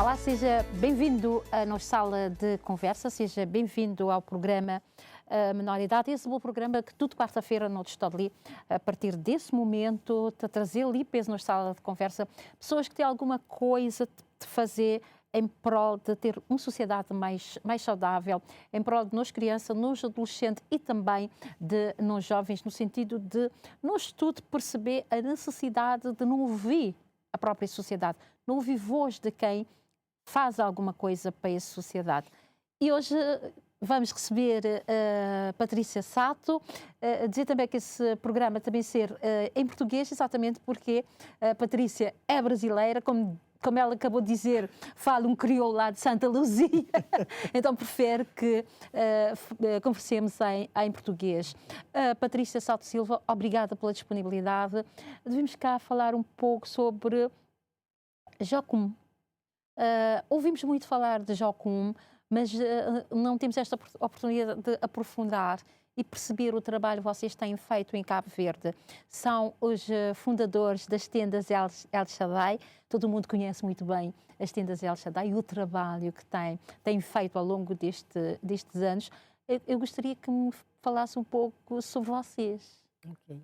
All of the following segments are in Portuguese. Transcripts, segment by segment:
Olá, seja bem-vindo à nossa sala de conversa, seja bem-vindo ao programa Menor Idade. Esse é o programa que tudo quarta-feira nós estamos ali, a partir desse momento, a trazer ali peso na sala de conversa, pessoas que têm alguma coisa de fazer em prol de ter uma sociedade mais saudável, em prol de nós crianças, nós adolescentes e também de nós jovens, no sentido de nós tudo perceber a necessidade de não ouvir a própria sociedade, não ouvir voz de quem faz alguma coisa para essa sociedade. E hoje vamos receber a Patrícia Sato, dizer também que esse programa também ser em português, exatamente porque a Patrícia é brasileira, como ela acabou de dizer, fala um crioulo lá de Santa Luzia, então prefere que conversemos em português. Patrícia Sato Silva, obrigada pela disponibilidade. Devemos cá falar um pouco sobre Jocum. Ouvimos muito falar de Jocum, mas não temos esta oportunidade de aprofundar e perceber o trabalho que vocês têm feito em Cabo Verde. São os fundadores das tendas El Shaddai. Todo mundo conhece muito bem as tendas El Shaddai e o trabalho que têm feito ao longo destes anos. Eu gostaria que me falasse um pouco sobre vocês. Ok.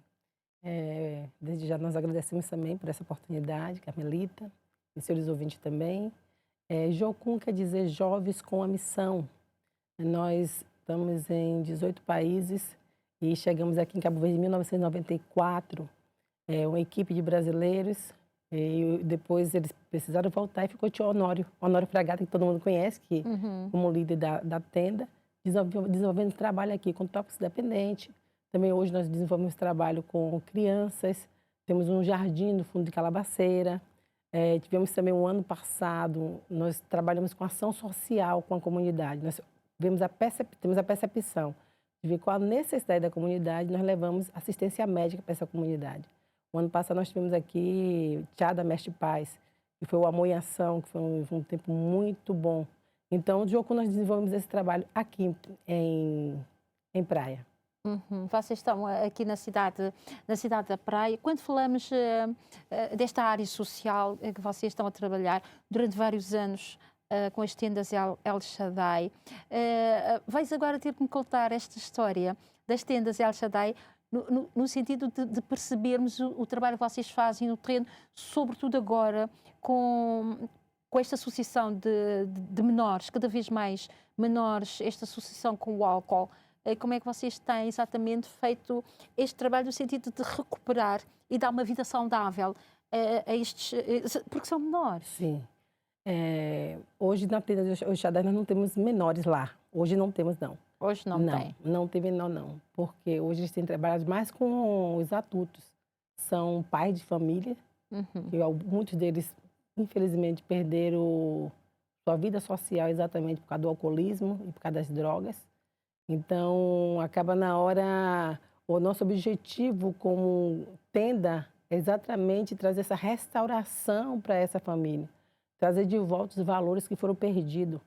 Desde já nós agradecemos também por essa oportunidade, Carmelita, e senhores ouvintes também. Jocum quer dizer Jovens com a Missão. Nós estamos em 18 países e chegamos aqui em Cabo Verde em 1994. Uma equipe de brasileiros, e depois eles precisaram voltar e ficou o tio Honório Fragata, que todo mundo conhece, que como líder da tenda, desenvolvendo trabalho aqui com toxicodependente. Também hoje nós desenvolvemos trabalho com crianças, temos um jardim no fundo de Calabaceira. Tivemos também um ano passado, nós trabalhamos com ação social com a comunidade. Nós temos a percepção de ver qual a necessidade da comunidade, nós levamos assistência médica para essa comunidade. O ano passado nós tivemos aqui Tchada Mestre Paz, que foi o Amor em Ação, que foi um tempo muito bom. Então, de Jocum nós desenvolvemos esse trabalho aqui em Praia. Vocês estão aqui na cidade da Praia. Quando falamos desta área social que vocês estão a trabalhar durante vários anos com as tendas El Shaddai, vais agora ter que me contar esta história das tendas El Shaddai no sentido de percebermos o trabalho que vocês fazem no terreno, sobretudo agora com esta associação de menores, cada vez mais menores, esta associação com o álcool. Como é que vocês têm exatamente feito este trabalho no sentido de recuperar e dar uma vida saudável a estes, porque são menores? Sim. Hoje na tenda El Shaddai nós não temos menores lá. Hoje não temos, não. Hoje não tem? Não tem menor, não. Porque hoje eles têm trabalhado mais com os adultos. São pais de família, que muitos deles, infelizmente, perderam sua vida social exatamente por causa do alcoolismo e por causa das drogas. Então, acaba na hora, o nosso objetivo como tenda é exatamente trazer essa restauração para essa família, trazer de volta os valores que foram perdidos.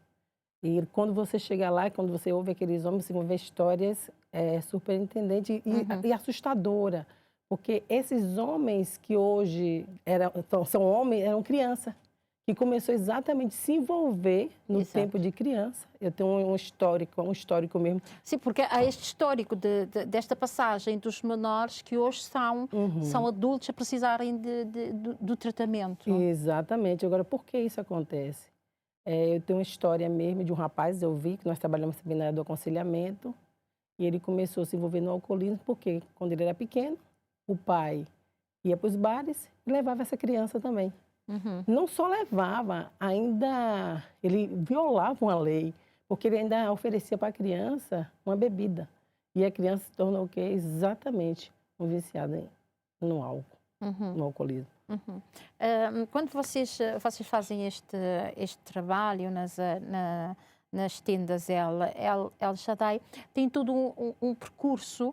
E quando você chega lá, quando você ouve aqueles homens, você vai ver histórias surpreendentes e assustadoras, porque esses homens que hoje são homens, eram crianças, que começou exatamente a se envolver no tempo de criança. Eu tenho um histórico mesmo. Sim, porque há este histórico desta passagem dos menores que hoje são adultos a precisarem do tratamento. Exatamente. Agora, por que isso acontece? Eu tenho uma história mesmo de um rapaz, eu vi, que nós trabalhamos também na área do aconselhamento, e ele começou a se envolver no alcoolismo, porque quando ele era pequeno, o pai ia para os bares e levava essa criança também. Não só levava, ainda ele violava uma lei, porque ele ainda oferecia para a criança uma bebida. E a criança se tornou o quê? Exatamente um viciado no álcool, no alcoolismo. Quando vocês fazem este trabalho nas tendas El Shaddai, tem todo um percurso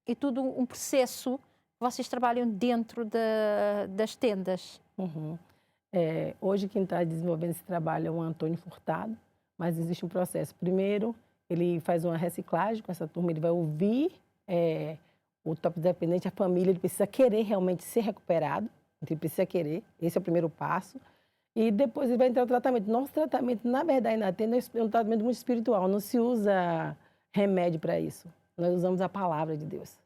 e todo um processo que vocês trabalham dentro das tendas. Hoje quem está desenvolvendo esse trabalho é o Antônio Furtado, mas existe um processo. Primeiro, ele faz uma reciclagem com essa turma, ele vai ouvir o toxicodependente, a família, ele precisa querer realmente ser recuperado, ele precisa querer, esse é o primeiro passo. E depois ele vai entrar no tratamento. Nosso tratamento, na verdade, ainda tem é um tratamento muito espiritual. Não se usa remédio para isso. Nós usamos a palavra de Deus.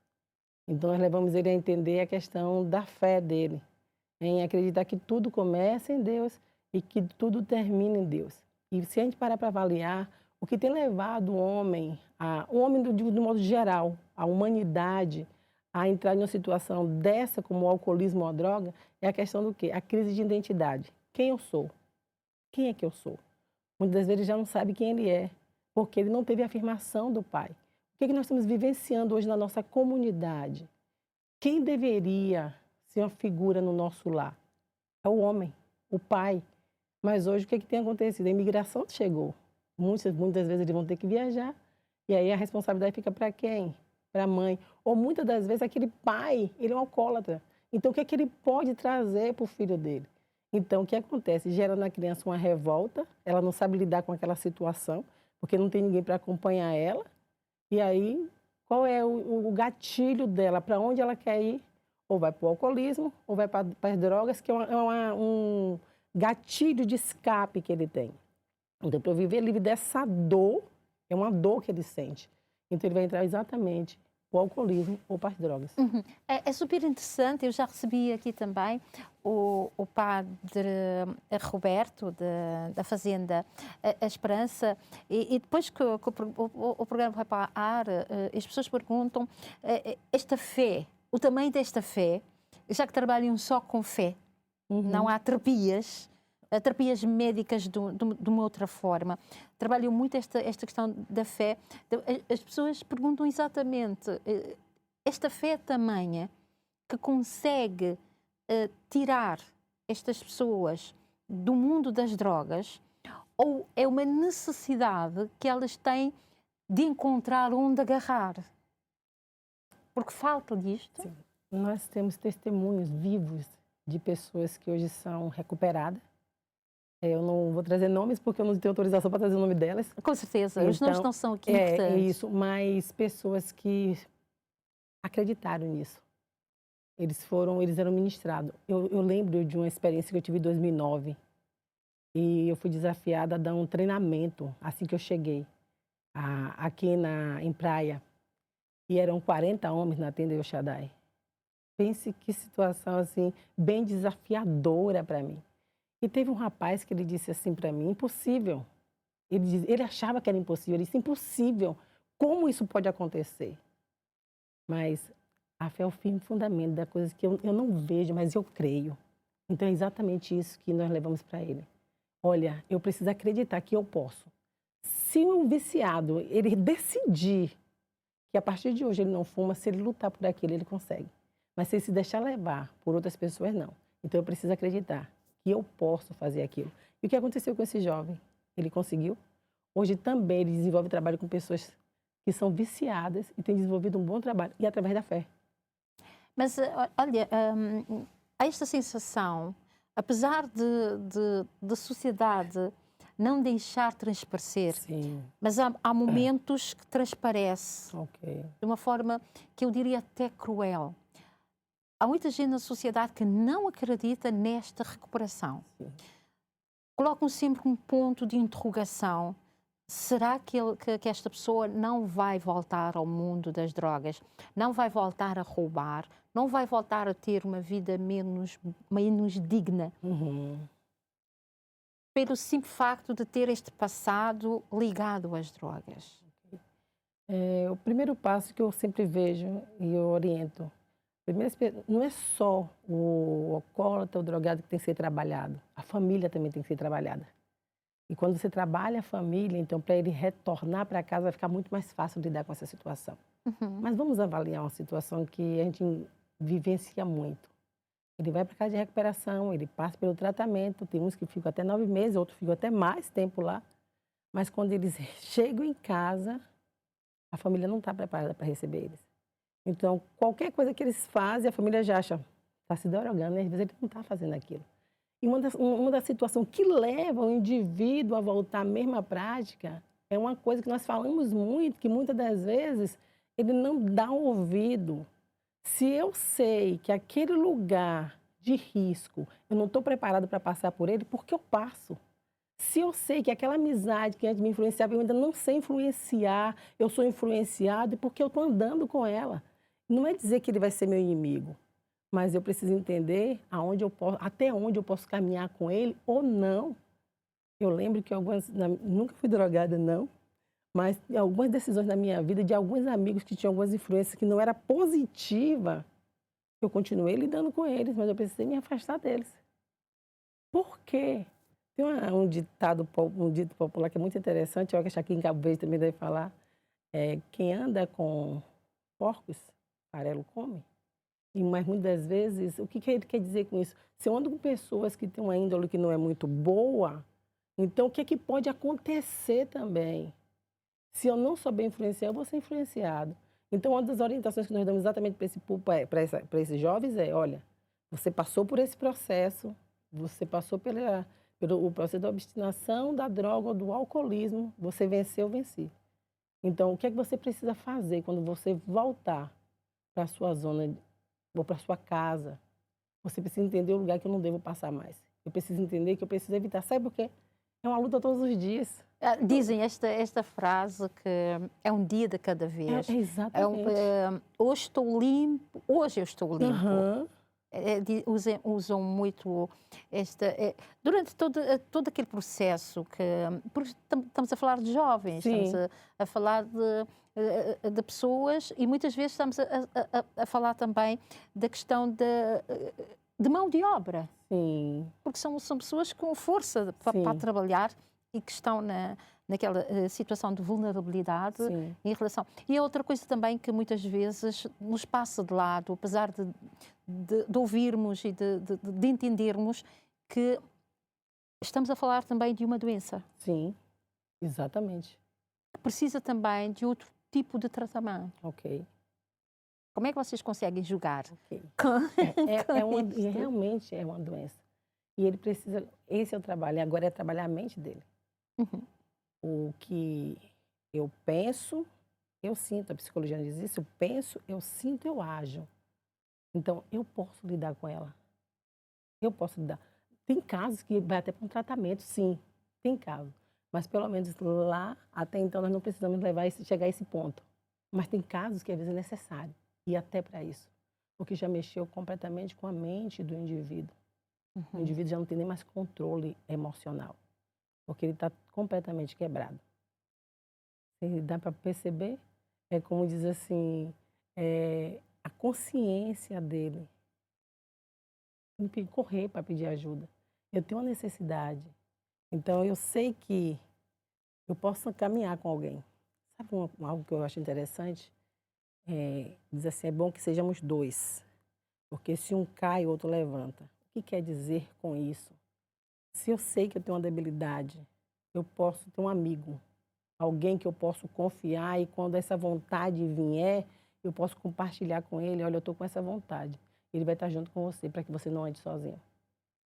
Então, nós levamos ele a entender a questão da fé dele, em acreditar que tudo começa em Deus e que tudo termina em Deus. E se a gente parar para avaliar, o que tem levado o homem do modo geral, a humanidade, a entrar em uma situação dessa, como o alcoolismo ou a droga, é a questão do quê? A crise de identidade. Quem eu sou? Quem é que eu sou? Muitas vezes ele já não sabe quem ele é, porque ele não teve a afirmação do pai. O que é que nós estamos vivenciando hoje na nossa comunidade? Quem deveria ser uma figura no nosso lar? É o homem, o pai. Mas hoje o que é que tem acontecido? A imigração chegou. Muitas vezes eles vão ter que viajar. E aí a responsabilidade fica para quem? Para a mãe. Ou muitas das vezes aquele pai, ele é um alcoólatra. Então o que é que ele pode trazer para o filho dele? Então o que acontece? Gera na criança uma revolta, ela não sabe lidar com aquela situação, porque não tem ninguém para acompanhar ela. E aí, qual é o gatilho dela? Para onde ela quer ir? Ou vai para o alcoolismo, ou vai para as drogas, que é um gatilho de escape que ele tem. Então, para eu viver livre dessa dor, é uma dor que ele sente. Então, ele vai entrar exatamente para o alcoolismo ou para as drogas. Uhum. É super interessante, eu já recebi aqui também o padre Roberto, da Fazenda a Esperança, e depois que o programa vai para o ar, as pessoas perguntam esta fé, o tamanho desta fé, já que trabalham só com fé, não há terapias médicas de uma outra forma. Trabalham muito esta questão da fé. As pessoas perguntam exatamente, esta fé é tamanha que consegue tirar estas pessoas do mundo das drogas, ou é uma necessidade que elas têm de encontrar onde agarrar? Porque falta disto. Sim. Nós temos testemunhos vivos de pessoas que hoje são recuperadas. Eu não vou trazer nomes porque eu não tenho autorização para trazer o nome delas. Com certeza, então, os nomes não são aqui importantes. É isso, mas pessoas que acreditaram nisso. Eles eram ministrados. Eu lembro de uma experiência que eu tive em 2009 e eu fui desafiada a dar um treinamento assim que eu cheguei aqui em Praia. E eram 40 homens na tenda El Shaddai. Pense que situação assim bem desafiadora para mim. E teve um rapaz que ele disse assim para mim, impossível. Ele achava que era impossível, ele disse, impossível. Como isso pode acontecer? Mas a fé é o firme fundamento da coisa que eu não vejo, mas eu creio. Então é exatamente isso que nós levamos para ele. Olha, eu preciso acreditar que eu posso. Se um viciado, ele decidir que a partir de hoje ele não fuma, se ele lutar por aquilo, ele consegue. Mas se ele se deixar levar por outras pessoas, não. Então eu preciso acreditar que eu posso fazer aquilo. E o que aconteceu com esse jovem? Ele conseguiu. Hoje também ele desenvolve trabalho com pessoas que são viciadas e tem desenvolvido um bom trabalho, e através da fé. Mas, olha, há esta sensação, apesar de sociedade não deixar transparecer, Sim. mas há momentos que transparece de uma forma que eu diria até cruel. Há muita gente na sociedade que não acredita nesta recuperação. Sim. Colocam sempre um ponto de interrogação. Será que esta pessoa não vai voltar ao mundo das drogas? Não vai voltar a roubar? Não vai voltar a ter uma vida menos digna? Pelo simples facto de ter este passado ligado às drogas? O primeiro passo que eu sempre vejo e eu oriento, não é só o alcoólatra, o drogado que tem que ser trabalhado. A família também tem que ser trabalhada. E quando você trabalha a família, então, para ele retornar para casa, vai ficar muito mais fácil lidar com essa situação. Mas vamos avaliar uma situação que a gente vivencia muito. Ele vai para casa de recuperação, ele passa pelo tratamento, tem uns que ficam até 9 meses, outros ficam até mais tempo lá. Mas quando eles chegam em casa, a família não está preparada para receber eles. Então, qualquer coisa que eles fazem, a família já acha, está se drogando, né? Às vezes ele não está fazendo aquilo. E uma das situações que leva o indivíduo a voltar à mesma prática é uma coisa que nós falamos muito, que muitas das vezes ele não dá um ouvido. Se eu sei que aquele lugar de risco. Eu não estou preparado para passar por ele porque eu passo. Se eu sei que aquela amizade que antes me influenciava, eu ainda não sei influenciar, eu sou influenciado porque eu estou andando com ela. Não é dizer que ele vai ser meu inimigo, mas eu preciso entender até onde eu posso caminhar com ele ou não. Eu lembro que nunca fui drogada, não, mas em algumas decisões da minha vida, de alguns amigos que tinham algumas influências que não era positiva, eu continuei lidando com eles, mas eu precisei me afastar deles. Por quê? Tem um dito popular que é muito interessante, eu acho que aqui em Cabo Verde também deve falar, quem anda com porcos, farelo come. Mas muitas das vezes, o que ele quer dizer com isso? Se eu ando com pessoas que têm uma índole que não é muito boa, então o que é que pode acontecer também? Se eu não souber influenciar, eu vou ser influenciado. Então, uma das orientações que nós damos exatamente para esses jovens é, olha, você passou por esse processo, você passou pelo processo da obstinação, da droga ou do alcoolismo, você venceu, eu venci. Então, o que é que você precisa fazer quando você voltar para a sua zona ou para a sua casa? Você precisa entender o lugar que eu não devo passar mais. Eu preciso entender que eu preciso evitar. Sabe por quê? É uma luta todos os dias. Dizem esta frase que é um dia de cada vez. Exatamente. Hoje estou limpo, hoje eu estou limpo. Uhum. Usam muito durante todo aquele processo porque estamos a falar de jovens, Sim. estamos a falar de pessoas e muitas vezes estamos a falar também da questão de mão de obra. Sim. Porque são pessoas com força para trabalhar e que estão naquela situação de vulnerabilidade. Sim. Em relação. E é outra coisa também que muitas vezes nos passa de lado, apesar de ouvirmos e de entendermos que estamos a falar também de uma doença. Sim, exatamente. Que precisa também de outro tipo de tratamento. Ok. Como é que vocês conseguem julgar? Okay. E realmente é uma doença. E ele precisa, esse é o trabalho, agora é trabalhar a mente dele. Uhum. O que eu penso, eu sinto, a psicologia diz isso, eu penso, eu sinto, eu ajo. Então, eu posso lidar com ela. Eu posso lidar. Tem casos que vai até para um tratamento, sim, tem casos. Mas pelo menos lá, até então, nós não precisamos chegar a esse ponto. Mas tem casos que às vezes é necessário ir até para isso. Porque já mexeu completamente com a mente do indivíduo. Uhum. O indivíduo já não tem nem mais controle emocional. Porque ele está completamente quebrado. E dá para perceber, é como diz assim, a consciência dele. Correr para pedir ajuda. Eu tenho uma necessidade. Então, eu sei que eu posso caminhar com alguém. Sabe algo que eu acho interessante? Diz assim, é bom que sejamos dois. Porque se um cai, o outro levanta. O que quer dizer com isso? Se eu sei que eu tenho uma debilidade, eu posso ter um amigo. Alguém que eu posso confiar e quando essa vontade vier, eu posso compartilhar com ele. Olha, eu estou com essa vontade. Ele vai estar junto com você para que você não ande sozinho.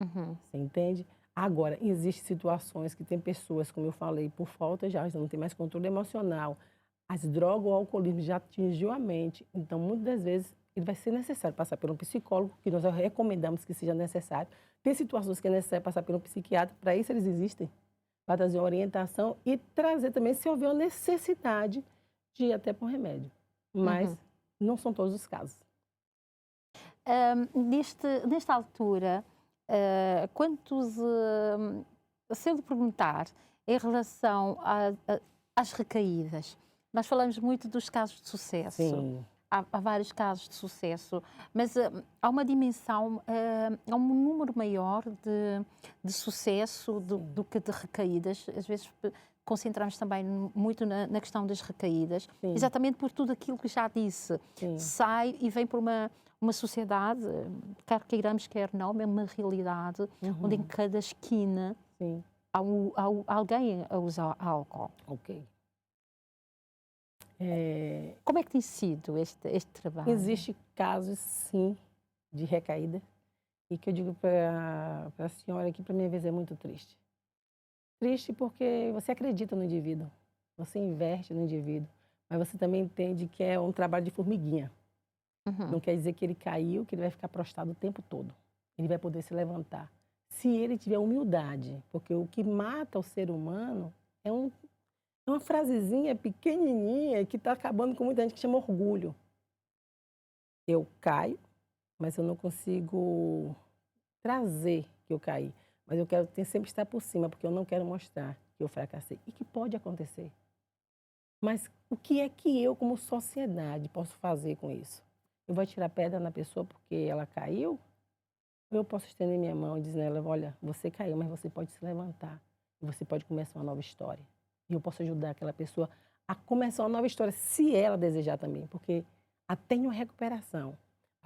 Uhum. Você entende? Agora, existem situações que tem pessoas, como eu falei, por falta já não tem mais controle emocional. As drogas ou o alcoolismo já atingiu a mente. Então, muitas das vezes, ele vai ser necessário passar por um psicólogo, que nós recomendamos que seja necessário. Tem situações que é necessário passar por um psiquiatra, para isso eles existem. Para trazer uma orientação e trazer também, se houver uma necessidade, de ir até para um remédio. Mas não são todos os casos. Nesta altura, se eu lhe perguntar em relação às recaídas, nós falamos muito dos casos de sucesso. Sim. Há vários casos de sucesso, mas há uma dimensão, há um número maior de sucesso do que de recaídas. Às vezes concentramos também muito na questão das recaídas, Sim. exatamente por tudo aquilo que já disse. Sim. Sai e vem por uma sociedade, quer queiramos, quer não, é uma realidade, onde em cada esquina Sim. há alguém a usar álcool. Ok. Como é que tem sido este trabalho? Existem casos, sim, de recaída. E que eu digo para a senhora que, para minha vez, é muito triste. Triste porque você acredita no indivíduo, você investe no indivíduo, mas você também entende que é um trabalho de formiguinha. Não quer dizer que ele caiu, que ele vai ficar prostrado o tempo todo. ele vai poder se levantar. Se ele tiver humildade, porque o que mata o ser humano é uma frasezinha pequenininha que está acabando com muita gente, que chama orgulho. Eu caio, mas eu não consigo trazer que eu caí. Mas eu quero sempre estar por cima, porque eu não quero mostrar que eu fracassei. E que pode acontecer. Mas o que é que eu, como sociedade, posso fazer com isso? Eu vou tirar pedra na pessoa porque ela caiu? Ou eu posso estender minha mão e dizer a ela, olha, você caiu, mas você pode se levantar. E você pode começar uma nova história. E eu posso ajudar aquela pessoa a começar uma nova história, se ela desejar também. Porque até em uma recuperação,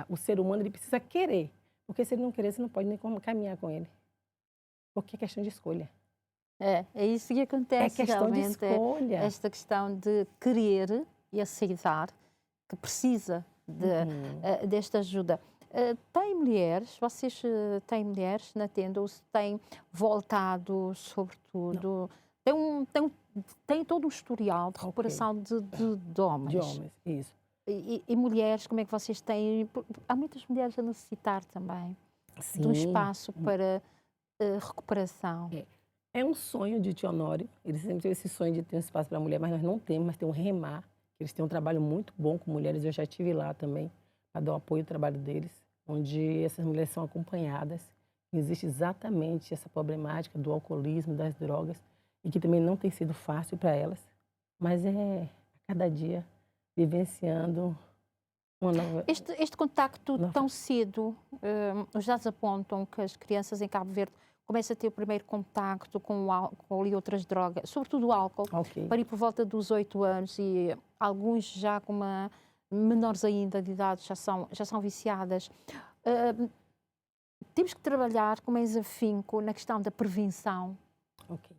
o ser humano ele precisa querer. Porque se ele não querer, você não pode nem caminhar com ele. Porque é questão de escolha. É isso que acontece. É questão de realmente, escolha. Esta questão de querer e aceitar que precisa desta ajuda. Tem mulheres, vocês têm mulheres na tenda, ou se têm voltado, sobretudo, tem todo um historial de recuperação de homens. De homens, isso. E mulheres, como é que vocês têm? Há muitas mulheres a necessitar também de um espaço para recuperação. É um sonho de Tio Honório, ele sempre teve esse sonho de ter um espaço para mulher, mas nós não temos, mas tem um Remar, eles têm um trabalho muito bom com mulheres, eu já estive lá também, para dar o apoio ao trabalho deles, onde essas mulheres são acompanhadas. Existe exatamente essa problemática do alcoolismo, das drogas, e que também não tem sido fácil para elas, mas é a cada dia vivenciando uma nova... Este contacto tão cedo, os dados apontam que as crianças em Cabo Verde começam a ter o primeiro contacto com o álcool e outras drogas, sobretudo o álcool, para ir por volta dos 8 anos, e alguns já com menores ainda de idade já são viciadas. Temos que trabalhar com mais afinco na questão da prevenção. Ok.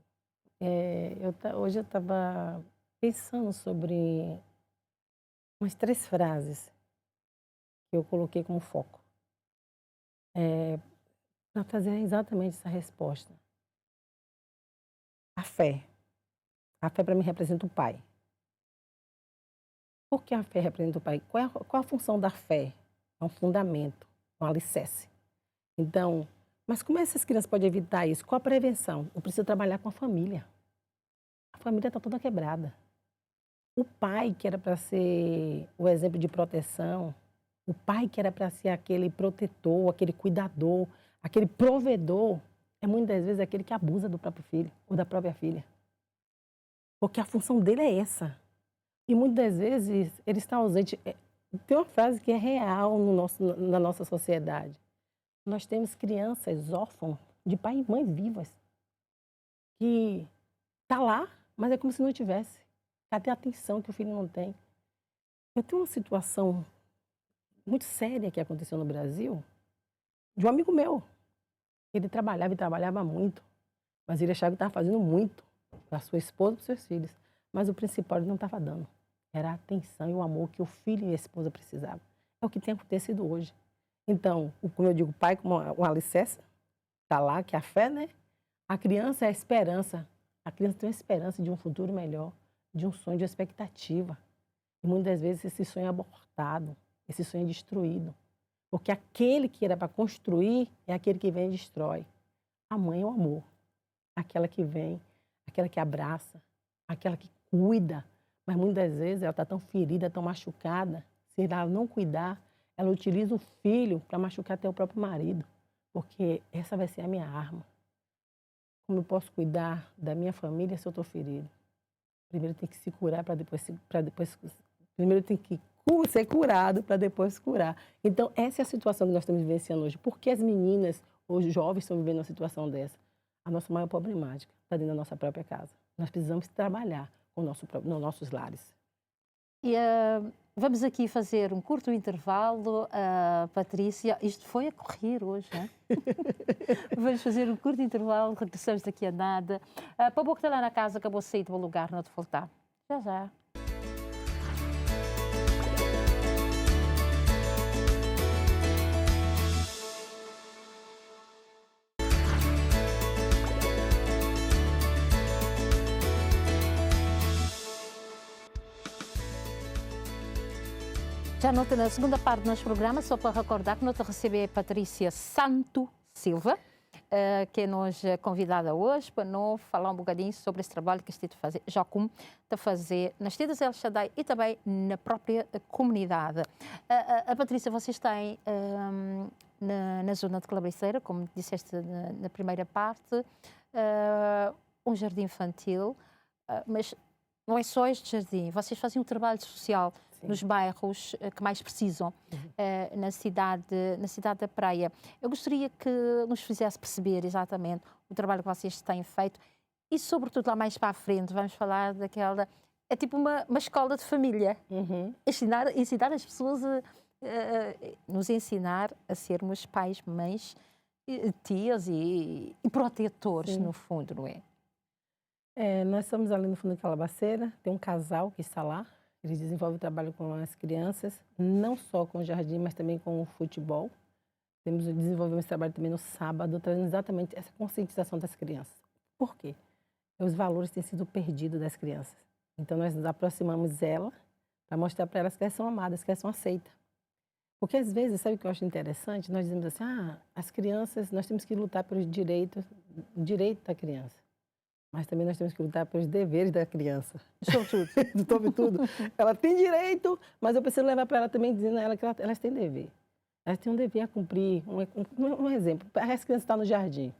Hoje eu estava pensando sobre umas 3 frases que eu coloquei como foco. Para fazer exatamente essa resposta. A fé. A fé para mim representa o Pai. Por que a fé representa o Pai? Qual a função da fé? É um fundamento, um alicerce. Então, mas como essas crianças podem evitar isso? Qual a prevenção? Eu preciso trabalhar com a família. A família está toda quebrada. O pai, que era para ser o exemplo de proteção, o pai que era para ser aquele protetor, aquele cuidador, aquele provedor, é muitas vezes aquele que abusa do próprio filho ou da própria filha. Porque a função dele é essa. E muitas vezes ele está ausente. Tem uma frase que é real na nossa sociedade. Nós temos crianças órfãs de pai e mãe vivas. Que está lá, mas é como se não tivesse. Cadê a atenção que o filho não tem? Eu tenho uma situação muito séria que aconteceu no Brasil, de um amigo meu. Ele trabalhava e trabalhava muito, mas ele achava que estava fazendo muito para sua esposa e para os seus filhos. Mas o principal ele não estava dando. Era a atenção e o amor que o filho e a esposa precisavam. É o que tem acontecido hoje. Então, como eu digo, o pai como um alicerce, está lá, que é a fé, né? A criança é a esperança. A criança tem a esperança de um futuro melhor, de um sonho, de uma expectativa. E muitas vezes esse sonho é abortado, esse sonho é destruído. Porque aquele que era para construir é aquele que vem e destrói. A mãe é o amor. Aquela que vem, aquela que abraça, aquela que cuida. Mas muitas vezes ela está tão ferida, tão machucada. Se ela não cuidar, ela utiliza o filho para machucar até o próprio marido. Porque essa vai ser a minha arma. Como eu posso cuidar da minha família se eu estou ferido? Primeiro tem que se curar para depois... Primeiro tem que ser curado para depois curar. Então, essa é a situação que nós estamos vivenciando hoje. Por que as meninas, os jovens, estão vivendo uma situação dessa? A nossa maior problemática está dentro da nossa própria casa. Nós precisamos trabalhar nos nossos lares. E vamos aqui fazer um curto intervalo. Patrícia, isto foi a correr hoje, não é? Vamos fazer um curto intervalo, regressamos daqui a nada. Para o pouco está lá na casa, acabou de sair do lugar, não te voltar. Já, já. Já nota na segunda parte do nosso programa, só para recordar que nós recebemos a Patrícia Santo Silva, que é nos convidada hoje para nós falar um bocadinho sobre esse trabalho que está a fazer, já como está a fazer nas Tidas El Shaddai e também na própria comunidade. A Patrícia, vocês têm na zona de Calabriceira, como disseste na primeira parte, um jardim infantil, mas não é só este jardim, vocês fazem um trabalho social nos bairros que mais precisam, na cidade da Praia. Eu gostaria que nos fizesse perceber exatamente o trabalho que vocês têm feito e, sobretudo, lá mais para a frente, vamos falar daquela... É tipo uma escola de família. Ensinar as pessoas nos ensinar a sermos pais, mães, tias e protetores, no fundo, não é? Nós estamos ali no fundo de Calabaceira, tem um casal que está lá. Eles desenvolvem o trabalho com as crianças, não só com o jardim, mas também com o futebol. Desenvolvemos esse trabalho também no sábado, trazendo exatamente essa conscientização das crianças. Por quê? Os valores têm sido perdidos das crianças. Então, nós nos aproximamos ela para mostrar para elas que elas são amadas, que elas são aceitas. Porque, às vezes, sabe o que eu acho interessante? Nós dizemos assim, as crianças, nós temos que lutar pelos direitos, o direito da criança. Mas também nós temos que lutar pelos deveres da criança. Sobretudo. Ela tem direito, mas eu preciso levar para ela também, dizendo a ela que elas têm dever. Elas têm um dever a cumprir. Um exemplo, as crianças estão no jardim.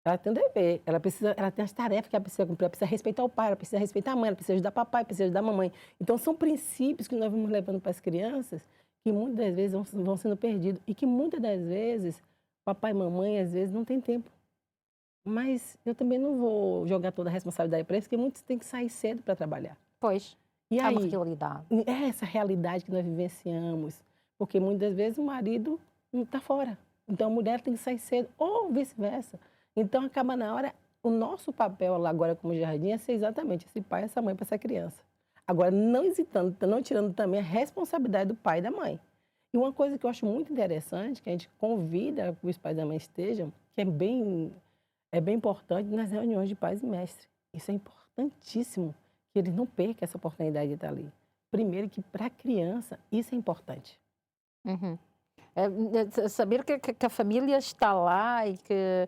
Ela tem um dever, ela tem as tarefas que ela precisa cumprir. Ela precisa respeitar o pai, ela precisa respeitar a mãe, ela precisa ajudar o papai, precisa ajudar a mamãe. Então, são princípios que nós vamos levando para as crianças que muitas das vezes vão sendo perdidos. E que muitas das vezes, papai e mamãe, às vezes, não tem tempo. Mas eu também não vou jogar toda a responsabilidade para eles, porque muitos têm que sair cedo para trabalhar. Pois, e é aí, uma realidade. É essa realidade que nós vivenciamos, porque muitas vezes o marido não está fora. Então a mulher tem que sair cedo, ou vice-versa. Então acaba na hora, o nosso papel lá agora como jardim é ser exatamente esse pai e essa mãe para essa criança. Agora, não hesitando, não tirando também a responsabilidade do pai e da mãe. E uma coisa que eu acho muito interessante, que a gente convida que os pais e da mãe estejam, que é bem importante nas reuniões de pais e mestres. Isso é importantíssimo, que eles não percam essa oportunidade de estar ali. Primeiro que para a criança, isso é importante. Saber que a família está lá e que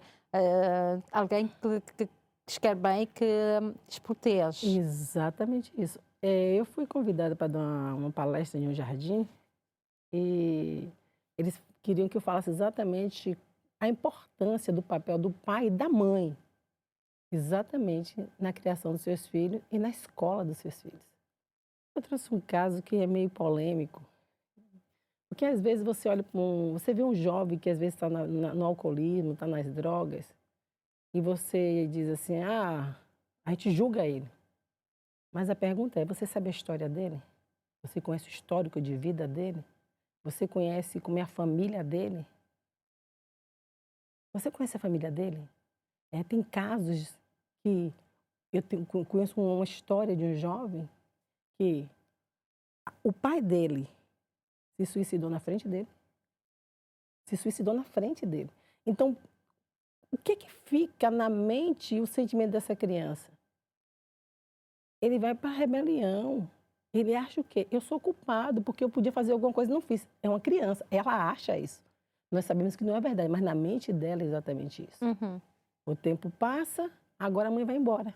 alguém que lhes quer bem, que os protege. Exatamente isso. Eu fui convidada para dar uma palestra em um jardim e eles queriam que eu falasse exatamente a importância do papel do pai e da mãe, exatamente na criação dos seus filhos e na escola dos seus filhos. Eu trouxe um caso que é meio polêmico, porque às vezes você olha para você vê um jovem que às vezes está no alcoolismo, está nas drogas, e você diz assim, a gente julga ele. Mas a pergunta é, você sabe a história dele? Você conhece o histórico de vida dele? Você conhece como é a família dele? Você conhece a família dele? Tem casos que conheço uma história de um jovem que o pai dele se suicidou na frente dele. Se suicidou na frente dele. Então, o que fica na mente e o sentimento dessa criança? Ele vai para a rebelião. Ele acha o quê? Eu sou culpado porque eu podia fazer alguma coisa e não fiz. É uma criança, ela acha isso. Nós sabemos que não é verdade, mas na mente dela é exatamente isso. O tempo passa, agora a mãe vai embora.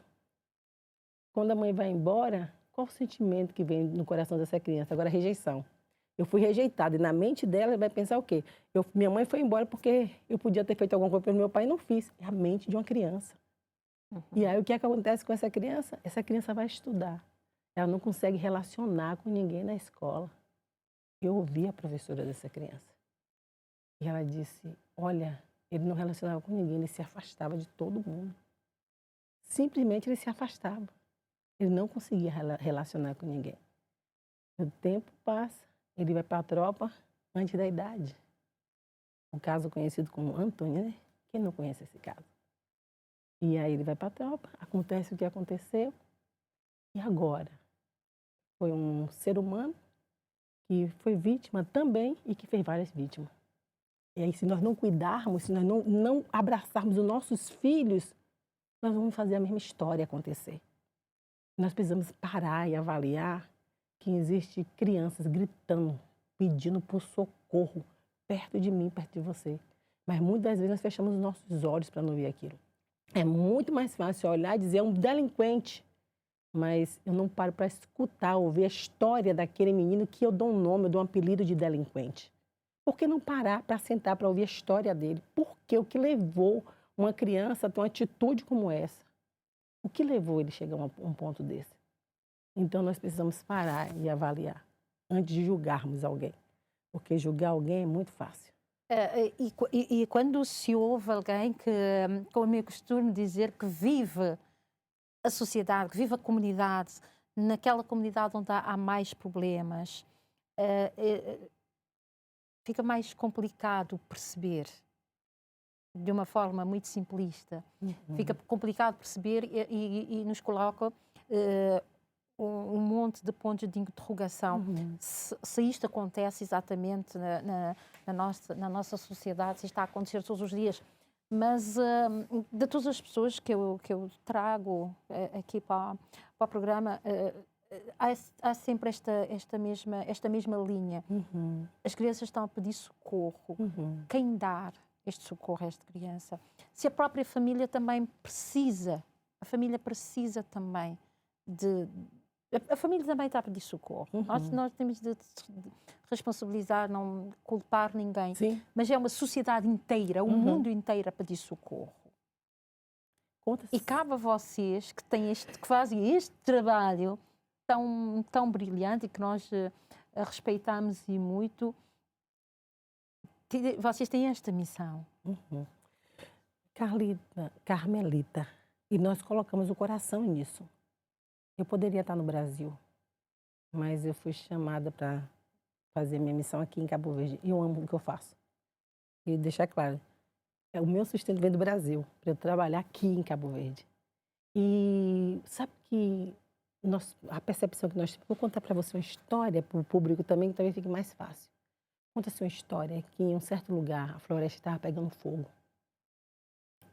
Quando a mãe vai embora, qual o sentimento que vem no coração dessa criança? Agora, rejeição. Eu fui rejeitada. E na mente dela, ela vai pensar o quê? Minha mãe foi embora porque eu podia ter feito alguma coisa pelo meu pai e não fiz. É a mente de uma criança. E aí, o que acontece com essa criança? Essa criança vai estudar. Ela não consegue relacionar com ninguém na escola. Eu ouvi a professora dessa criança. E ela disse, olha, ele não relacionava com ninguém, ele se afastava de todo mundo. Simplesmente ele se afastava. Ele não conseguia relacionar com ninguém. O tempo passa, ele vai para a tropa antes da idade. Um caso conhecido como Antônio, né? Quem não conhece esse caso? E aí ele vai para a tropa, acontece o que aconteceu. E agora? Foi um ser humano que foi vítima também e que fez várias vítimas. E aí, se nós não cuidarmos, se nós não abraçarmos os nossos filhos, nós vamos fazer a mesma história acontecer. Nós precisamos parar e avaliar que existem crianças gritando pedindo por socorro, perto de mim, perto de você. Mas muitas vezes nós fechamos os nossos olhos para não ver aquilo. É muito mais fácil olhar e dizer, é um delinquente. Mas eu não paro para escutar, ouvir a história daquele menino que eu dou um nome, eu dou um apelido de delinquente. Por que não parar para sentar para ouvir a história dele? Por que? O que levou uma criança a ter uma atitude como essa? O que levou ele a chegar a um ponto desse? Então nós precisamos parar e avaliar antes de julgarmos alguém. Porque julgar alguém é muito fácil. E quando se ouve alguém que, como eu costumo dizer, que vive a sociedade, que vive a comunidade, naquela comunidade onde há mais problemas, fica mais complicado perceber, de uma forma muito simplista. Fica complicado perceber e nos coloca um monte de pontos de interrogação. Se isto acontece exatamente na nossa sociedade, se isto está a acontecer todos os dias. Mas de todas as pessoas que eu trago aqui para o programa, há sempre esta mesma linha. As crianças estão a pedir socorro. Quem dar este socorro a esta criança? Se a própria família também precisa, a família precisa também de... A família também está a pedir socorro. Nós temos de responsabilizar, não culpar ninguém. Sim. Mas é uma sociedade inteira, o mundo inteiro a pedir socorro. E cabe a vocês que fazem este trabalho tão brilhante e que nós respeitamos e muito, vocês têm esta missão. Carmelita, e nós colocamos o coração nisso. Eu poderia estar no Brasil, mas eu fui chamada para fazer minha missão aqui em Cabo Verde. E eu amo o que eu faço. E deixar claro, o meu sustento vem do Brasil, para eu trabalhar aqui em Cabo Verde. E sabe que a percepção que nós temos... Vou contar para você uma história, para o público também, que talvez fique mais fácil. Conta-se uma história que em um certo lugar a floresta estava pegando fogo.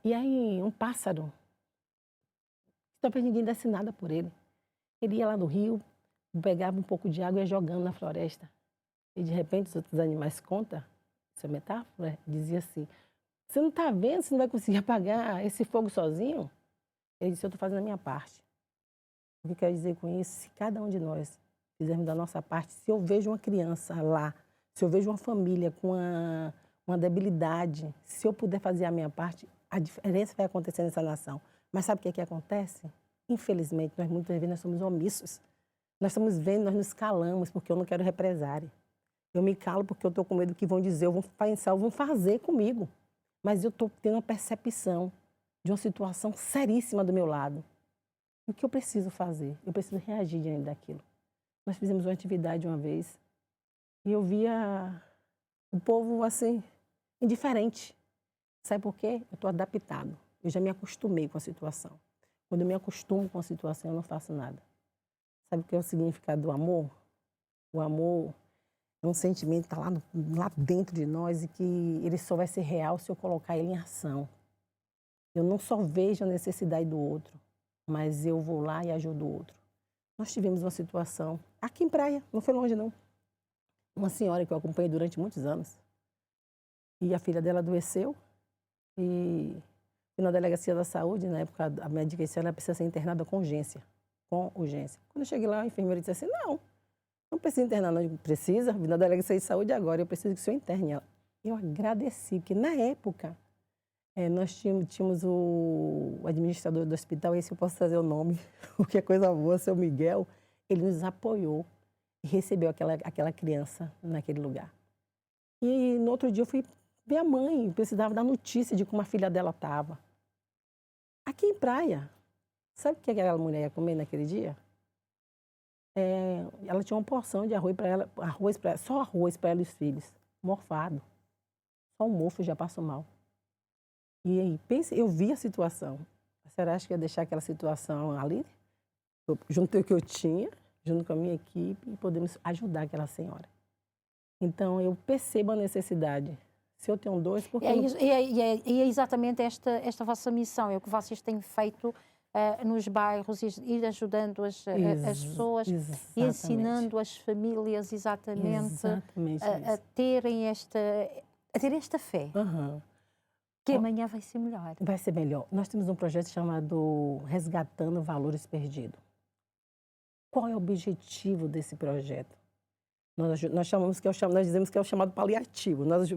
E aí um pássaro, talvez ninguém desse nada por ele. Ele ia lá no rio, pegava um pouco de água e ia jogando na floresta. E de repente os outros animais contam, essa metáfora, dizia assim, você não está vendo, você não vai conseguir apagar esse fogo sozinho? Ele disse, eu estou fazendo a minha parte. O que eu quero dizer com isso? Se cada um de nós fizermos da nossa parte, se eu vejo uma criança lá, se eu vejo uma família com uma debilidade, se eu puder fazer a minha parte, a diferença vai acontecer nessa nação. Mas sabe o que acontece? Infelizmente, nós muitas vezes nós somos omissos. Nós estamos vendo, nós nos calamos porque eu não quero represária. Eu me calo porque eu estou com medo do que vão dizer, vão pensar, vão fazer comigo. Mas eu estou tendo uma percepção de uma situação seríssima do meu lado. O que eu preciso fazer? Eu preciso reagir diante daquilo. Nós fizemos uma atividade uma vez e eu via o povo assim, indiferente. Sabe por quê? Eu estou adaptado. Eu já me acostumei com a situação. Quando eu me acostumo com a situação, eu não faço nada. Sabe o que é o significado do amor? O amor é um sentimento que está lá dentro de nós e que ele só vai ser real se eu colocar ele em ação. Eu não só vejo a necessidade do outro, mas eu vou lá e ajudo o outro. Nós tivemos uma situação aqui em Praia, não foi longe não. Uma senhora que eu acompanhei durante muitos anos. E a filha dela adoeceu e na delegacia da saúde, na época, a médica disse que ela precisa ser internada com urgência. Com urgência. Quando eu cheguei lá, a enfermeira disse assim, não precisa internar, não precisa, vim na delegacia de saúde agora, eu preciso que o senhor interne ela. Eu agradeci, porque na época, nós tínhamos o administrador do hospital, esse eu posso trazer o nome, porque é coisa boa, seu Miguel, ele nos apoiou e recebeu aquela criança naquele lugar. E no outro dia eu fui ver a mãe, precisava dar notícia de como a filha dela estava. Aqui em Praia, sabe o que aquela mulher ia comer naquele dia? Ela tinha uma porção de arroz para ela, só arroz para ela e os filhos, morfado. Só um mofo já passou mal. E aí, pense, eu vi a situação. A senhora acha que ia deixar aquela situação ali? Eu juntei o que eu tinha, junto com a minha equipe, e podemos ajudar aquela senhora. Então, eu percebo a necessidade. Se eu tenho dois, porque... E é exatamente esta vossa missão, é o que vocês têm feito nos bairros, ir ajudando as pessoas e Exatamente. ensinando as famílias exatamente a terem esta fé, Aham. que amanhã vai ser melhor. Vai ser melhor. Nós temos um projeto chamado Resgatando Valores Perdidos. Qual é o objetivo desse projeto? Nós chamamos nós dizemos que é o chamado paliativo. Nós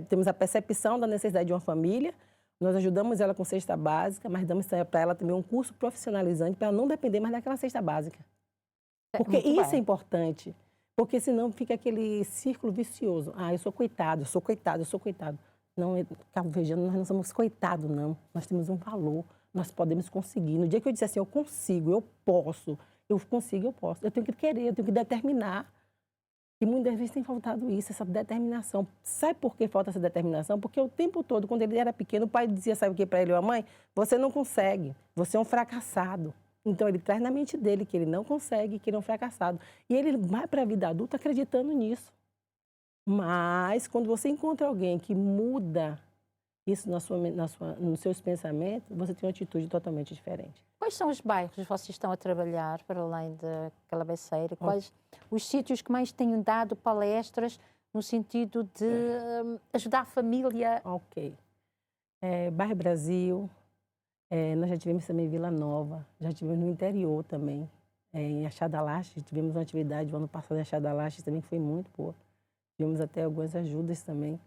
temos a percepção da necessidade de uma família, nós ajudamos ela com cesta básica, mas damos para ela também um curso profissionalizante para ela não depender mais daquela cesta básica. Porque isso é importante, porque senão fica aquele círculo vicioso. Ah, eu sou coitado, eu sou coitado, eu sou coitado. Não, cabo-verdiano, nós não somos coitados, não. Nós temos um valor, nós podemos conseguir. No dia que eu disser assim, eu consigo, eu posso, eu consigo, eu posso. Eu tenho que querer, eu tenho que determinar. E muitas vezes tem faltado isso, essa determinação. Sabe por que falta essa determinação? Porque o tempo todo, quando ele era pequeno, o pai dizia, sabe o que para ele ou a mãe? Você não consegue, você é um fracassado. Então, ele traz na mente dele que ele não consegue, que ele é um fracassado. E ele vai para a vida adulta acreditando nisso. Mas, quando você encontra alguém que muda isso nos seus pensamentos, você tem uma atitude totalmente diferente. Quais são os bairros que vocês estão a trabalhar, para além da Calabeceira? Quais os sítios que mais têm dado palestras no sentido de ajudar a família? Ok. Bairro Brasil, nós já tivemos também em Vila Nova, já tivemos no interior também. Em Achada-Laches, tivemos uma atividade o ano passado em Achada-Laches também, que foi muito boa. Tivemos até algumas ajudas também.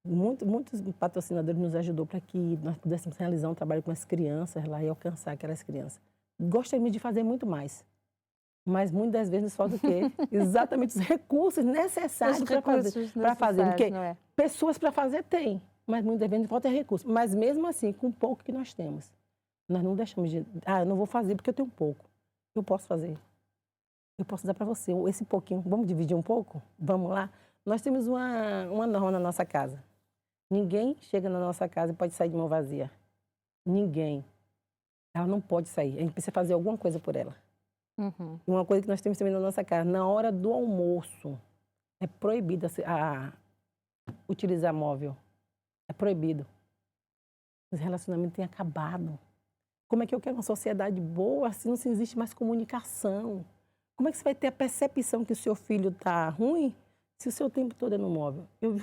Muitos patrocinadores nos ajudou para que nós pudéssemos realizar um trabalho com as crianças lá e alcançar aquelas crianças. Gostaríamos de fazer muito mais, mas muitas das vezes nos falta o quê? Exatamente os recursos necessários para fazer. Porque pessoas para fazer tem, mas muitas vezes nos falta recursos. Mas mesmo assim, com o pouco que nós temos, nós não deixamos de... eu não vou fazer porque eu tenho pouco. Eu posso fazer. Eu posso dar para você esse pouquinho. Vamos dividir um pouco? Vamos lá? Nós temos uma norma na nossa casa. Ninguém chega na nossa casa e pode sair de mão vazia. Ninguém. Ela não pode sair. A gente precisa fazer alguma coisa por ela. Uhum. Uma coisa que nós temos também na nossa casa, na hora do almoço, é proibido utilizar móvel. É proibido. Os relacionamentos têm acabado. Como é que eu quero uma sociedade boa se não existe mais comunicação? Como é que você vai ter a percepção que o seu filho está ruim se o seu tempo todo é no móvel? Eu vi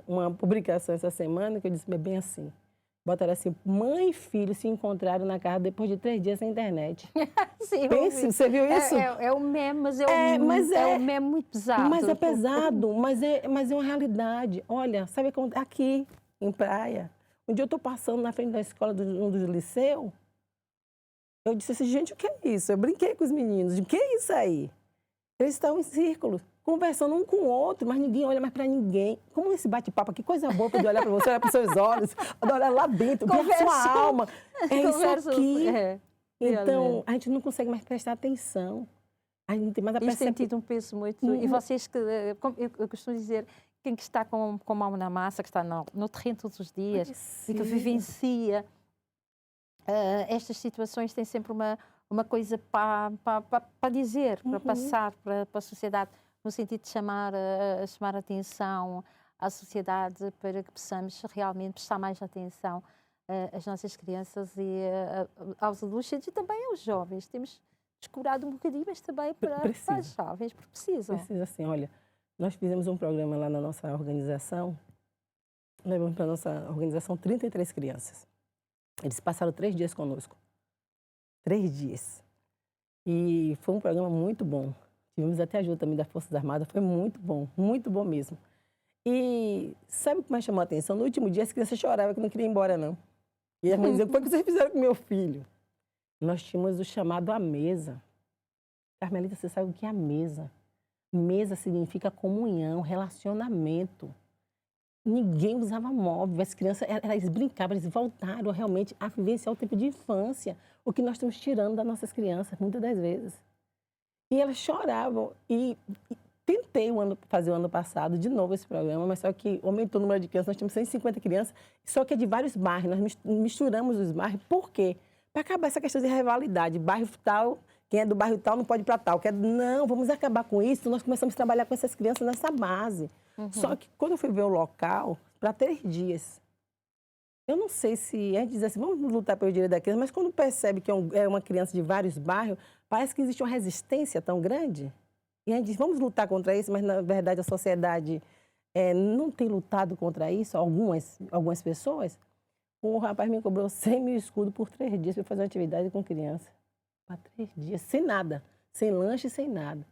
uma publicação essa semana que eu disse, bem assim, botaram assim, mãe e filho se encontraram na casa depois de 3 dias sem internet. Sim, pense, você viu isso? É um meme, mas é um meme muito pesado. Mas é pesado, mas é uma realidade. Olha, sabe como aqui, em Praia, um dia eu estou passando na frente da escola de um dos liceus, eu disse assim, gente, o que é isso? Eu brinquei com os meninos, o que é isso aí? Eles estão em círculos, conversando um com o outro, mas ninguém olha mais para ninguém. Como esse bate-papo aqui, coisa boa poder olhar para você, olhar para os seus olhos, olhar lá dentro, ver a sua alma. É isso aqui. Então, a gente não consegue mais prestar atenção. A gente tem mais a percepção. Isto tem tido um peso muito. E vocês, eu costumo dizer, quem que está com a mão na massa, que está no terreno todos os dias, e que vivencia estas situações, tem sempre uma coisa para dizer, para passar para a sociedade, no sentido de chamar a atenção à sociedade para que possamos realmente prestar mais atenção às nossas crianças e aos adolescentes e também aos jovens. Temos descurado um bocadinho, mas também para os jovens, porque precisam. Precisa, sim. Olha, nós fizemos um programa lá na nossa organização, levamos para a nossa organização 33 crianças. Eles passaram 3 dias conosco. 3 dias. E foi um programa muito bom. Tivemos até ajuda também das Forças Armadas. Foi muito bom mesmo. E sabe o que mais chamou a atenção? No último dia, as crianças choravam que não queriam ir embora, não. E a mãe dizia, o que vocês fizeram com meu filho? Nós tínhamos o chamado à mesa. Carmelita, você sabe o que é a mesa? Mesa significa comunhão, relacionamento. Ninguém usava móvel, as crianças, elas brincavam, eles voltaram realmente a vivenciar o tempo de infância, o que nós estamos tirando das nossas crianças, muitas das vezes. E elas choravam, e tentei fazer o ano passado, de novo esse programa, mas só que aumentou o número de crianças, nós tínhamos 150 crianças, só que é de vários bairros, nós misturamos os bairros, por quê? Para acabar essa questão de rivalidade, bairro tal, quem é do bairro tal não pode ir para tal, não, vamos acabar com isso, nós começamos a trabalhar com essas crianças nessa base. Só que quando eu fui ver o local, para 3 dias, Eu não sei se a gente diz assim, vamos lutar pelo direito da criança, mas quando percebe que é uma criança de vários bairros, parece que existe uma resistência tão grande. E a gente diz, vamos lutar contra isso, mas na verdade a sociedade não tem lutado contra isso, algumas pessoas. Um rapaz me cobrou 100 mil escudos por 3 dias para fazer uma atividade com criança. Para 3 dias, sem nada, sem lanche, sem nada.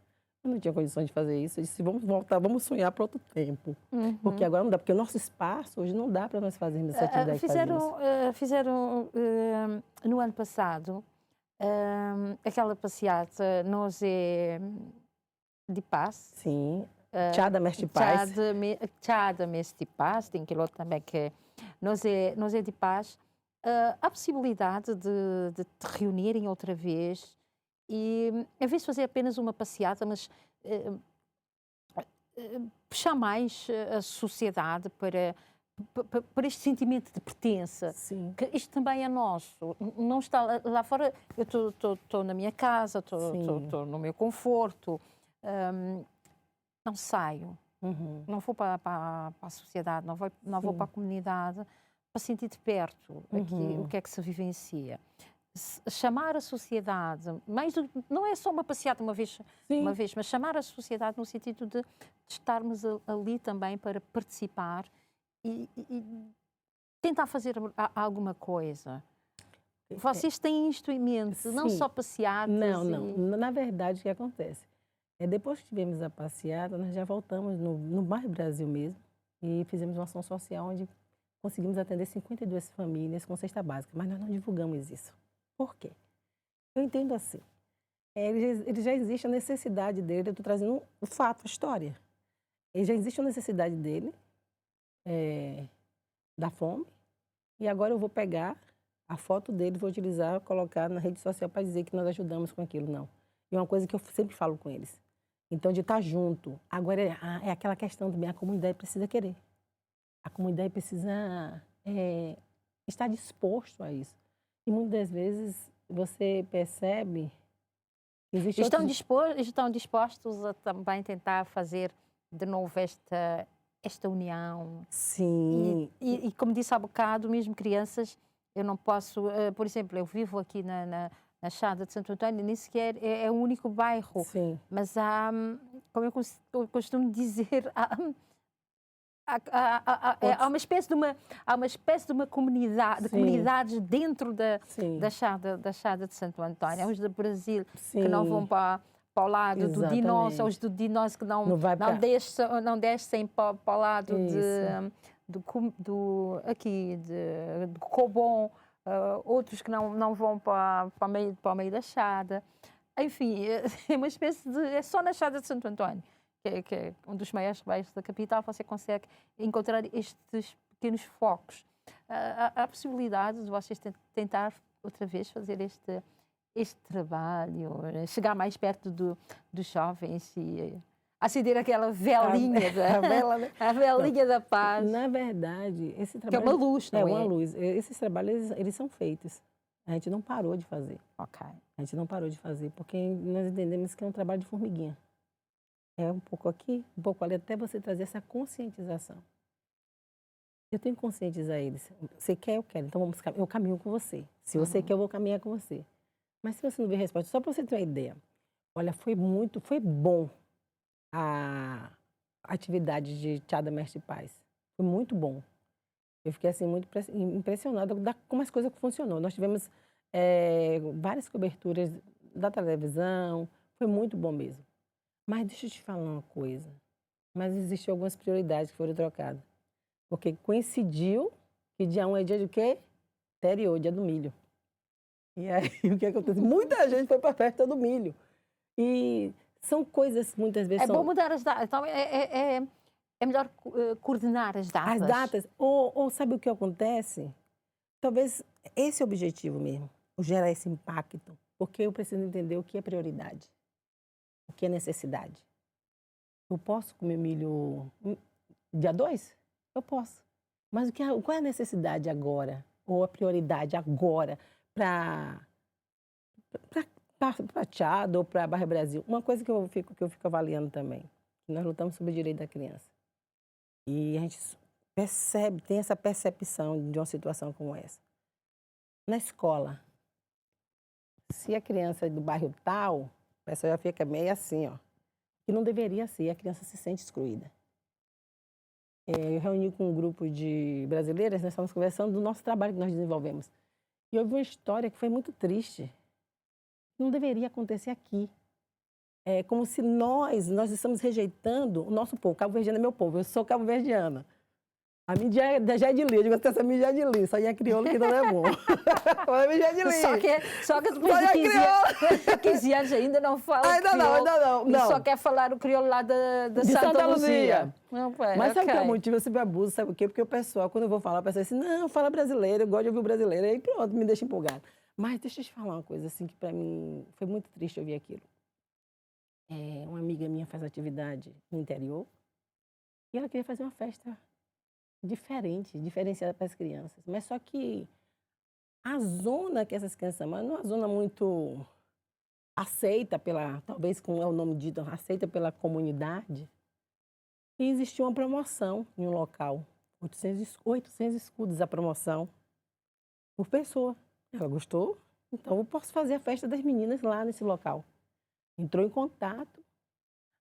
Eu não tinha condições de fazer isso. Eu disse, vamos voltar, vamos sonhar para outro tempo. Porque agora não dá, porque o nosso espaço hoje não dá para nós fazermos essa atividade que fazemos. Fizeram no ano passado aquela passeata Nós é de Paz. Sim, Tchada Mestre Paz. Tchada Mestre Paz, tem aquele outro também que é Nós é de Paz. A possibilidade de te reunirem outra vez e, em vez de fazer apenas uma passeata, mas puxar mais a sociedade para este sentimento de pertença. Sim. Que isto também é nosso. Não está lá fora, eu estou na minha casa, estou no meu conforto, não saio, não vou para a sociedade, não vou para a comunidade para sentir de perto aqui, o que é que se vivencia. Chamar a sociedade, não é só uma passeata uma vez, mas chamar a sociedade no sentido de estarmos ali também para participar e tentar fazer alguma coisa. Vocês têm isto em mente, não só passeatas? Não. Na verdade, o que acontece? Depois que tivemos a passeata, nós já voltamos no bairro Brasil mesmo e fizemos uma ação social onde conseguimos atender 52 famílias com cesta básica, mas nós não divulgamos isso. Por quê? Eu entendo assim, ele já existe a necessidade dele, eu estou trazendo o fato, a história. Ele já existe a necessidade dele, da fome, e agora eu vou pegar a foto dele, vou utilizar, colocar na rede social para dizer que nós ajudamos com aquilo, não. E é uma coisa que eu sempre falo com eles. Então, de estar junto. Agora, é aquela questão também, a comunidade precisa querer. A comunidade precisa estar disposto a isso. E muitas vezes você percebe que existe estão dispostos a também tentar fazer de novo esta união. Sim. E como disse há bocado, mesmo crianças, eu não posso... por exemplo, eu vivo aqui na Chada de Santo Antônio, nem sequer é o único bairro. Sim. Mas há, como eu costumo dizer... Há uma espécie de uma comunidade, de comunidades dentro da Chada de Santo Antônio. Há os do Brasil que não vão para o lado do Dinós, há os do Dinós que não descem para o lado do Cobom, outros que não vão para o meio da Chada. Enfim, é uma espécie de... É só na Chada de Santo Antônio, que é um dos maiores bairros da capital, você consegue encontrar estes pequenos focos. Há a possibilidade de vocês tentar outra vez fazer este trabalho, chegar mais perto dos jovens e acender aquela velinha, a velinha da paz. Na verdade, esse trabalho... Que é uma luz, não é? É uma luz. Esses trabalhos, eles são feitos. A gente não parou de fazer. Ok. A gente não parou de fazer, porque nós entendemos que é um trabalho de formiguinha. É um pouco aqui, um pouco ali, até você trazer essa conscientização. Eu tenho que conscientizar eles. Você quer, eu quero. Então eu caminho com você. Se você quer, eu vou caminhar com você. Mas se você não vê resposta, só para você ter uma ideia. Olha, foi bom a atividade de Tchada Mestre Paz. Foi muito bom. Eu fiquei assim muito impressionada como as coisas funcionou. Nós tivemos várias coberturas da televisão. Foi muito bom mesmo. Mas deixa eu te falar uma coisa. Mas existiam algumas prioridades que foram trocadas. Porque coincidiu que dia 1 é dia de quê? Interior, dia do milho. E aí, o que acontece? Muita gente foi para a festa do milho. E são coisas, muitas vezes... É bom mudar as datas. Então, é melhor coordenar as datas. As datas. Ou sabe o que acontece? Talvez esse é o objetivo mesmo. Gerar esse impacto. Porque eu preciso entender o que é prioridade. O que é necessidade? Eu posso comer milho dia 2? Eu posso. Mas qual é a necessidade agora? Ou a prioridade agora para Tchada ou para Bairro Brasil? Uma coisa que eu fico avaliando também. Nós lutamos sobre o direito da criança. E a gente percebe, tem essa percepção de uma situação como essa. Na escola, se a criança é do bairro tal, o pessoal já fica meio assim, ó. Que não deveria ser, a criança se sente excluída. Eu reuni com um grupo de brasileiras, nós estávamos conversando do nosso trabalho que nós desenvolvemos. E houve uma história que foi muito triste. Não deveria acontecer aqui. É como se nós estamos rejeitando o nosso povo. Cabo-verdiano é meu povo, eu sou cabo-verdiana. A mídia já é de Li, eu digo assim, essa mídia é de Li, só é crioulo que não é bom. A mídia é de Li. Só que depois de 15 anos ainda não fala ainda não. E só quer falar o crioulo lá de Santa Luzia. Não, mas sabe que é o motivo? Eu sempre abuso, sabe o quê? Porque o pessoal, quando eu vou falar, o pessoal diz assim, não, fala brasileiro, eu gosto de ouvir o brasileiro. Aí pronto, me deixa empolgado. Mas deixa eu te falar uma coisa, assim, que para mim foi muito triste ouvir aquilo. Uma amiga minha faz atividade no interior e ela queria fazer uma festa diferenciada para as crianças. Mas só que a zona que essas crianças moram não é uma zona muito aceita talvez como é o nome dito, aceita pela comunidade. E existiu uma promoção em um local, 800 escudos a promoção por pessoa. Ela gostou, então eu posso fazer a festa das meninas lá nesse local. Entrou em contato.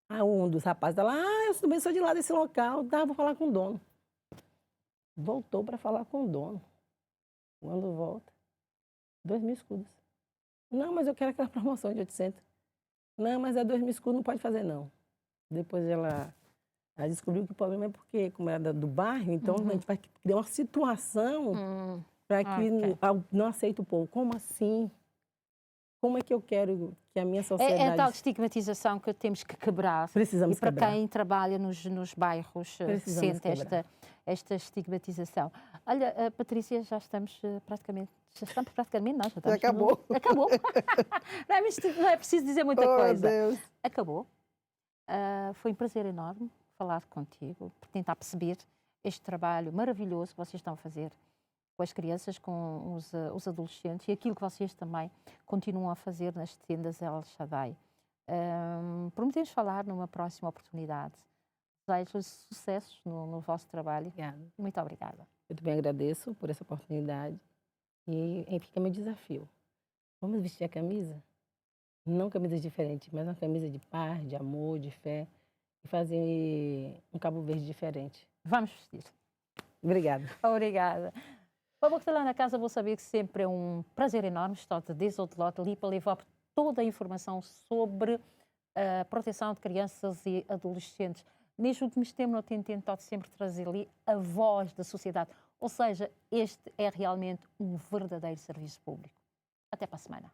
Um dos rapazes lá, eu também sou de lá desse local, vou falar com o dono. Voltou para falar com o dono. Quando volta, 2.000 escudos. Não, mas eu quero aquela promoção de 800. Não, mas 2.000 escudos não pode fazer, não. Depois ela descobriu que o problema é porque, como era do bairro, então a gente vai criar uma situação para que não aceite o povo. Como assim? Como é que eu quero que a minha sociedade... É a tal estigmatização que temos que quebrar. Precisamos quebrar. E para quem trabalha nos bairros sente esta estigmatização. Olha, Patrícia, já estamos praticamente, não, já estamos... Acabou. Acabou. não é preciso dizer muita coisa. Deus. Acabou. Foi um prazer enorme falar contigo, por tentar perceber este trabalho maravilhoso que vocês estão a fazer com as crianças, com os adolescentes e aquilo que vocês também continuam a fazer nas tendas El Shaddai. Prometemos falar numa próxima oportunidade. Desejo sucessos no vosso trabalho. Obrigada. Muito obrigada. Eu também agradeço por essa oportunidade e fica meu desafio. Vamos vestir a camisa? Não camisas diferentes, mas uma camisa de paz, de amor, de fé e fazer um Cabo Verde diferente. Vamos vestir. Obrigada. Obrigada. Para que lá na casa, vou saber que sempre é um prazer enorme estar desde outro lado ali para levar toda a informação sobre a proteção de crianças e adolescentes. Nestes últimos tempos, eu tenho tentado sempre trazer ali a voz da sociedade. Ou seja, este é realmente um verdadeiro serviço público. Até para a semana.